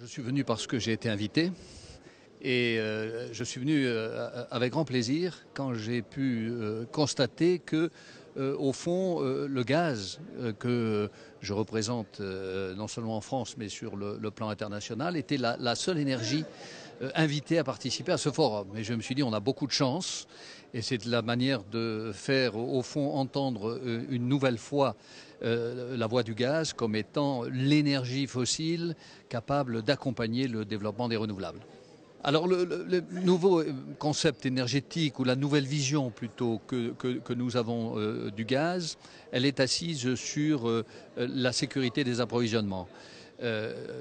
Je suis venu parce que j'ai été invité et je suis venu avec grand plaisir quand j'ai pu constater que, au fond, le gaz que je représente non seulement en France mais sur le plan international était la seule énergie invitée à participer à ce forum. Et je me suis dit, on a beaucoup de chance et c'est la manière de faire, au fond, entendre une nouvelle fois la voix du gaz comme étant l'énergie fossile capable d'accompagner le développement des renouvelables. Alors le nouveau concept énergétique ou la nouvelle vision plutôt que nous avons du gaz, elle est assise sur la sécurité des approvisionnements.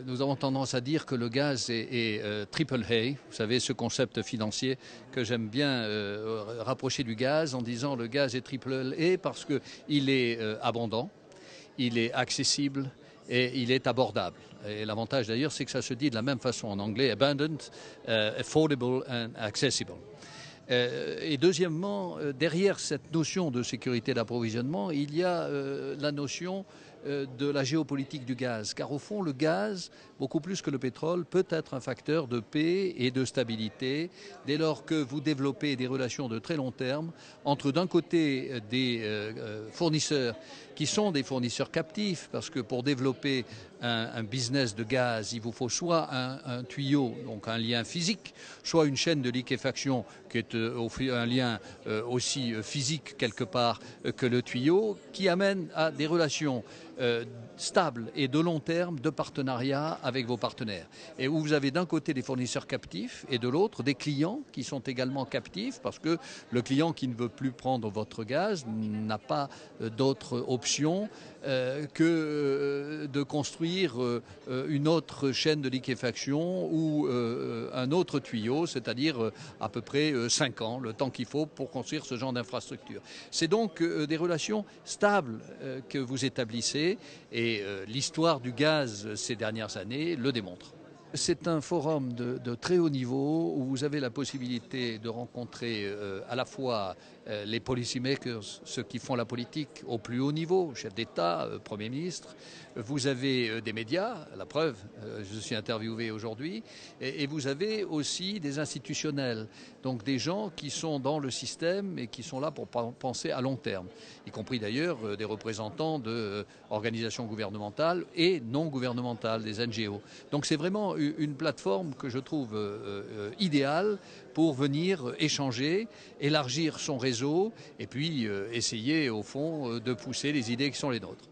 Nous avons tendance à dire que le gaz est triple A, vous savez ce concept financier que j'aime bien rapprocher du gaz en disant le gaz est triple A parce qu'il est abondant, il est accessible et il est abordable. Et l'avantage d'ailleurs, c'est que ça se dit de la même façon en anglais, abundant, affordable and accessible. Et deuxièmement, derrière cette notion de sécurité d'approvisionnement, il y a la notion de la géopolitique du gaz. Car au fond, le gaz, beaucoup plus que le pétrole, peut être un facteur de paix et de stabilité dès lors que vous développez des relations de très long terme entre d'un côté des fournisseurs qui sont des fournisseurs captifs, parce que pour développer un business de gaz, il vous faut soit un tuyau, donc un lien physique, soit une chaîne de liquéfaction qui est un lien aussi physique quelque part que le tuyau, qui amène à des relations stables et de long terme de partenariat avec vos partenaires. Et où vous avez d'un côté des fournisseurs captifs et de l'autre des clients qui sont également captifs parce que le client qui ne veut plus prendre votre gaz n'a pas d'autre option que de construire une autre chaîne de liquéfaction ou un autre tuyau, c'est-à-dire à peu près 5 ans, le temps qu'il faut pour construire ce genre d'infrastructure. C'est donc des relations stables que vous établissez et l'histoire du gaz ces dernières années le démontre. C'est un forum de très haut niveau où vous avez la possibilité de rencontrer à la fois les policymakers, ceux qui font la politique au plus haut niveau, chef d'État, Premier ministre. Vous avez des médias, la preuve, je suis interviewé aujourd'hui, et vous avez aussi des institutionnels, donc des gens qui sont dans le système et qui sont là pour penser à long terme, y compris d'ailleurs des représentants d'organisations gouvernementales et non gouvernementales, des NGO. Donc c'est vraiment une plateforme que je trouve idéale pour venir échanger, élargir son réseau et puis essayer au fond de pousser les idées qui sont les nôtres.